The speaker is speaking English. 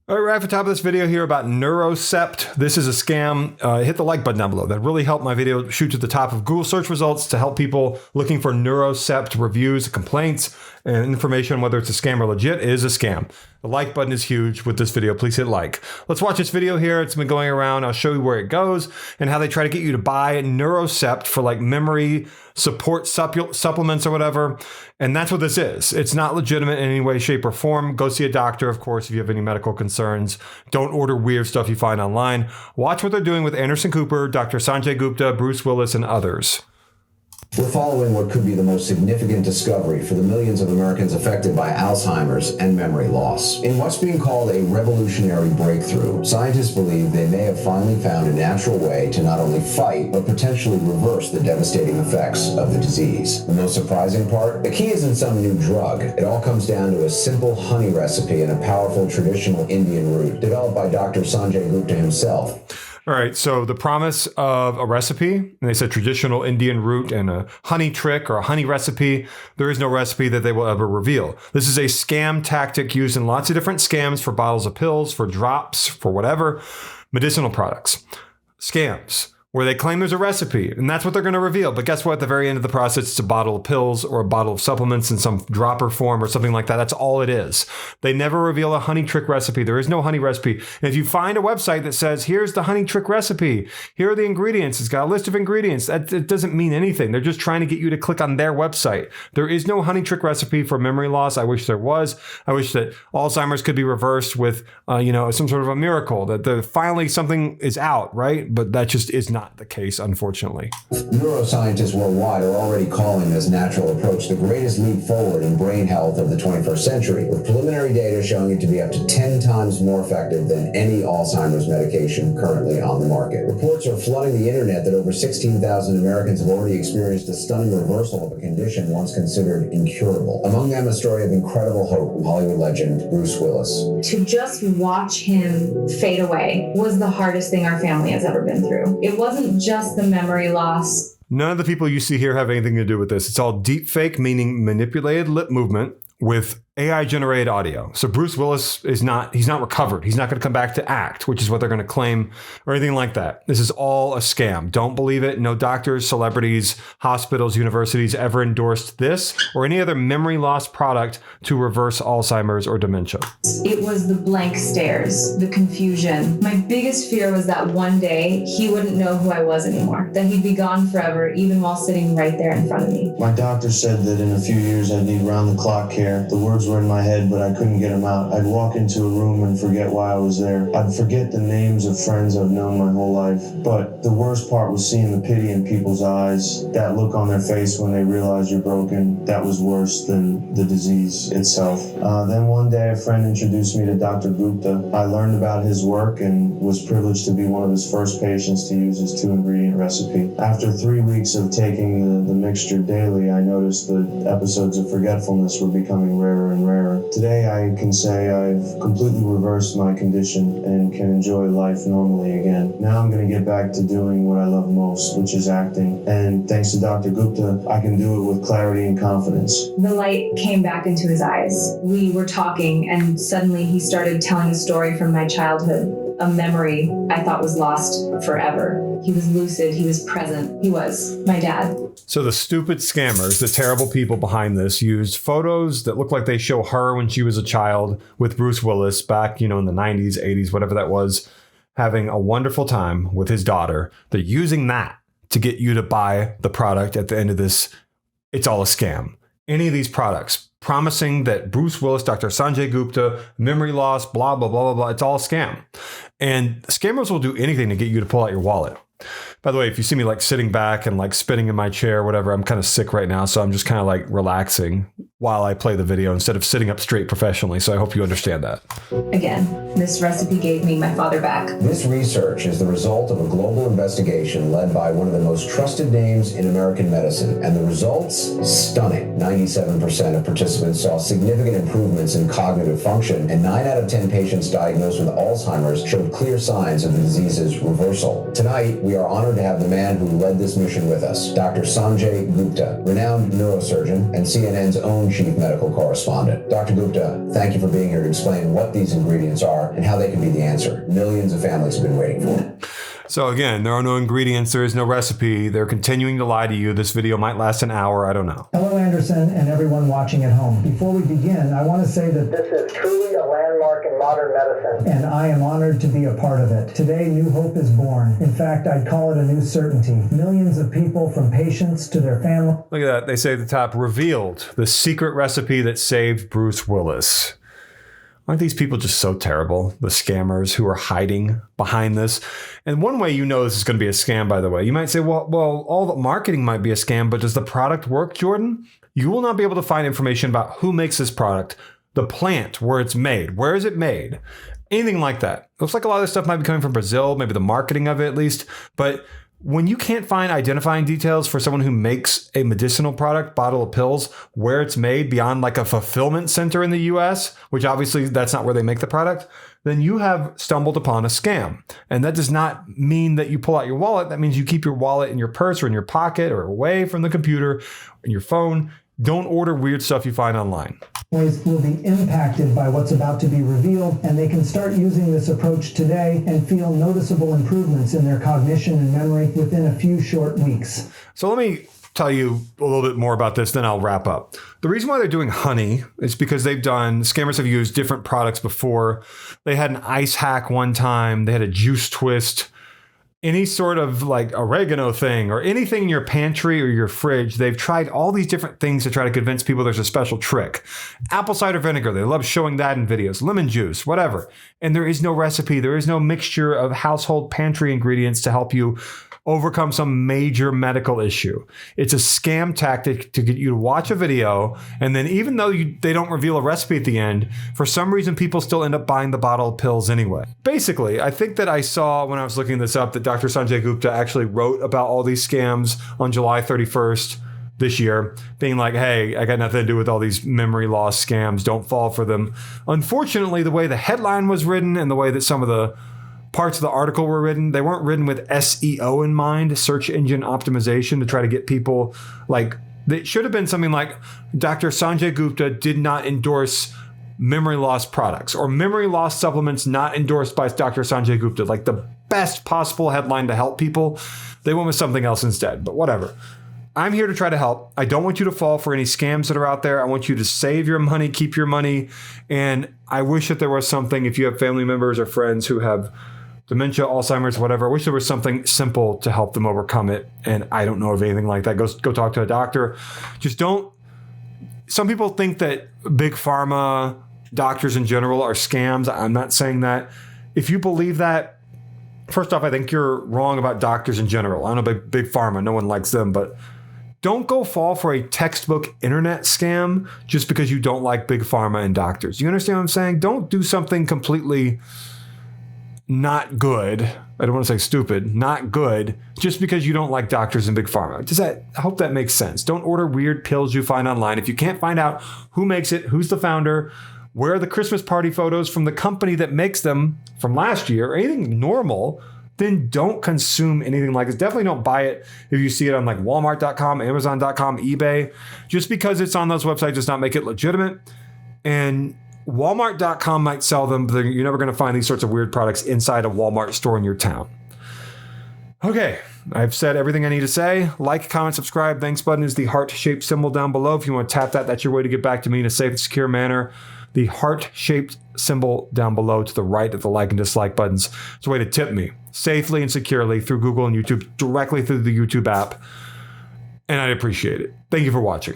All right, right at the top of this video here about Neurocept. This is a scam. Hit the like button down below. That really helped my video shoot to the top of Google search results to help people looking for Neurocept reviews, complaints, and information on whether it's a scam or legit. It is a scam. The like button is huge with this video. Please hit like. Let's watch this video here. It's been going around. I'll show you where it goes and how they try to get you to buy Neurocept for like memory support supplements or whatever. And that's what this is. It's not legitimate in any way, shape, or form. Go see a doctor, of course, if you have any medical concerns. Don't order weird stuff you find online. Watch what they're doing with Anderson Cooper, Dr. Sanjay Gupta, Bruce Willis, and others. We're following what could be the most significant discovery for the millions of Americans affected by Alzheimer's and memory loss. In what's being called a revolutionary breakthrough, scientists believe they may have finally found a natural way to not only fight, but potentially reverse the devastating effects of the disease. The most surprising part? The key isn't some new drug. It all comes down to a simple honey recipe and a powerful traditional Indian root developed by Dr. Sanjay Gupta himself. All right, so the promise of a recipe, and they said traditional Indian root and a honey trick or a honey recipe, there is no recipe that they will ever reveal. This is a scam tactic used in lots of different scams for bottles of pills, for drops, for whatever, medicinal products. Scams where they claim there's a recipe, and that's what they're going to reveal. But guess what? At the very end of the process, it's a bottle of pills or a bottle of supplements in some dropper form or something like that. That's all it is. They never reveal a honey trick recipe. There is no honey recipe. And if you find a website that says, here's the honey trick recipe, here are the ingredients, it's got a list of ingredients, it doesn't mean anything. They're just trying to get you to click on their website. There is no honey trick recipe for memory loss. I wish there was. I wish that Alzheimer's could be reversed with, some sort of a miracle, that finally something is out, right? But that just is not the case, unfortunately. Neuroscientists worldwide are already calling this natural approach the greatest leap forward in brain health of the 21st century, with preliminary data showing it to be up to 10 times more effective than any Alzheimer's medication currently on the market. Reports are flooding the internet that over 16,000 Americans have already experienced a stunning reversal of a condition once considered incurable. Among them, a story of incredible hope from Hollywood legend Bruce Willis. To just watch him fade away was the hardest thing our family has ever been through. It wasn't just the memory loss. None of the people you see here have anything to do with this. It's all deepfake, meaning manipulated lip movement with AI generated audio. So Bruce Willis he's not recovered. He's not going to come back to act, which is what they're going to claim or anything like that. This is all a scam. Don't believe it. No doctors, celebrities, hospitals, universities ever endorsed this or any other memory loss product to reverse Alzheimer's or dementia. It was the blank stares, the confusion. My biggest fear was that one day he wouldn't know who I was anymore, that he'd be gone forever, even while sitting right there in front of me. My doctor said that in a few years I'd need round-the-clock care. The words were in my head, but I couldn't get them out. I'd walk into a room and forget why I was there. I'd forget the names of friends I've known my whole life. But the worst part was seeing the pity in people's eyes, that look on their face when they realize you're broken. That was worse than the disease itself. Then one day a friend introduced me to Dr. Gupta. I learned about his work and was privileged to be one of his first patients to use his 2-ingredient recipe. After 3 weeks of taking the mixture daily, I noticed the episodes of forgetfulness were becoming rarer and rarer. Today I can say I've completely reversed my condition and can enjoy life normally again. Now I'm going to get back to doing what I love most, which is acting. And thanks to Dr. Gupta, I can do it with clarity and confidence. The light came back into his eyes. We were talking and suddenly he started telling a story from my childhood, a memory I thought was lost forever. He was lucid, he was present, he was my dad. So the stupid scammers, the terrible people behind this, used photos that look like they show her when she was a child with Bruce Willis back, in the 90s, 80s, whatever that was, having a wonderful time with his daughter. They're using that to get you to buy the product at the end of this. It's all a scam. Any of these products promising that Bruce Willis, Dr. Sanjay Gupta, memory loss, blah, blah, blah, blah, blah. It's all a scam. And scammers will do anything to get you to pull out your wallet. By the way, if you see me sitting back and spinning in my chair or whatever, I'm kind of sick right now. So I'm just kind of relaxing while I play the video instead of sitting up straight professionally. So I hope you understand that. Again, this recipe gave me my father back. This research is the result of a global investigation led by one of the most trusted names in American medicine. And the results? Stunning. 97% of participants saw significant improvements in cognitive function, and 9 out of 10 patients diagnosed with Alzheimer's showed clear signs of the disease's reversal. Tonight, we are honored to have the man who led this mission with us, Dr. Sanjay Gupta, renowned neurosurgeon and CNN's own chief medical correspondent. Dr. Gupta, thank you for being here to explain what these ingredients are and how they can be the answer millions of families have been waiting for. So again, there are no ingredients, there is no recipe. They're continuing to lie to you. This video might last an hour, I don't know. Hello, Anderson, and everyone watching at home. Before we begin, I want to say that this is truly a landmark in modern medicine, and I am honored to be a part of it. Today, new hope is born. In fact, I'd call it a new certainty. Millions of people, from patients to their family. Look at that. They say at the top, revealed the secret recipe that saved Bruce Willis. Aren't these people just so terrible? The scammers who are hiding behind this. And one way you know this is going to be a scam, by the way, you might say, well, all the marketing might be a scam, but does the product work, Jordan? You will not be able to find information about who makes this product, the plant, where it's made, where is it made, anything like that. Looks like a lot of this stuff might be coming from Brazil, maybe the marketing of it at least. But when you can't find identifying details for someone who makes a medicinal product, bottle of pills, where it's made beyond like a fulfillment center in the US, which obviously that's not where they make the product, then you have stumbled upon a scam. And that does not mean that you pull out your wallet. That means you keep your wallet in your purse or in your pocket or away from the computer and your phone. Don't order weird stuff you find online. Will be impacted by what's about to be revealed, and they can start using this approach today and feel noticeable improvements in their cognition and memory within a few short weeks. So let me tell you a little bit more about this, then I'll wrap up. The reason why they're doing honey is because scammers have used different products before. They had an ice hack one time, they had a juice twist, any sort of like oregano thing or anything in your pantry or your fridge. They've tried all these different things to try to convince people there's a special trick. Apple cider vinegar, they love showing that in videos. Lemon juice, whatever. And there is no recipe. There is no mixture of household pantry ingredients to help you overcome some major medical issue. It's a scam tactic to get you to watch a video, and then even though they don't reveal a recipe at the end, for some reason people still end up buying the bottle of pills anyway. Basically, I think that I saw when I was looking this up that Dr. Sanjay Gupta actually wrote about all these scams on July 31st this year, being like, hey, I got nothing to do with all these memory loss scams, don't fall for them. Unfortunately, the way the headline was written and the way that some of the parts of the article were written, they weren't written with SEO in mind, search engine optimization, to try to get people like, it should have been something like Dr. Sanjay Gupta did not endorse memory loss products or memory loss supplements not endorsed by Dr. Sanjay Gupta, like the best possible headline to help people. They went with something else instead, but whatever. I'm here to try to help. I don't want you to fall for any scams that are out there. I want you to save your money, keep your money. And I wish that there was something, if you have family members or friends who have dementia, Alzheimer's, whatever, I wish there was something simple to help them overcome it. And I don't know of anything like that. Go talk to a doctor. Just don't. Some people think that big pharma, doctors in general, are scams. I'm not saying that. If you believe that, first off, I think you're wrong about doctors in general. I don't know about big pharma. No one likes them, but don't go fall for a textbook internet scam just because you don't like big pharma and doctors. You understand what I'm saying? Don't do something completely not good. I don't want to say stupid, not good, just because you don't like doctors and big pharma. I hope that makes sense. Don't order weird pills you find online. If you can't find out who makes it, who's the founder, where are the Christmas party photos from the company that makes them from last year, or anything normal, then don't consume anything like this. Definitely don't buy it if you see it on like Walmart.com, Amazon.com, eBay. Just because it's on those websites does not make it legitimate. And Walmart.com might sell them, but you're never going to find these sorts of weird products inside a Walmart store in your town. Okay, I've said everything I need to say. Like, comment, subscribe. Thanks button is the heart-shaped symbol down below. If you want to tap that, that's your way to get back to me in a safe and secure manner. The heart-shaped symbol down below to the right of the like and dislike buttons. It's a way to tip me safely and securely through Google and YouTube, directly through the YouTube app. And I'd appreciate it. Thank you for watching.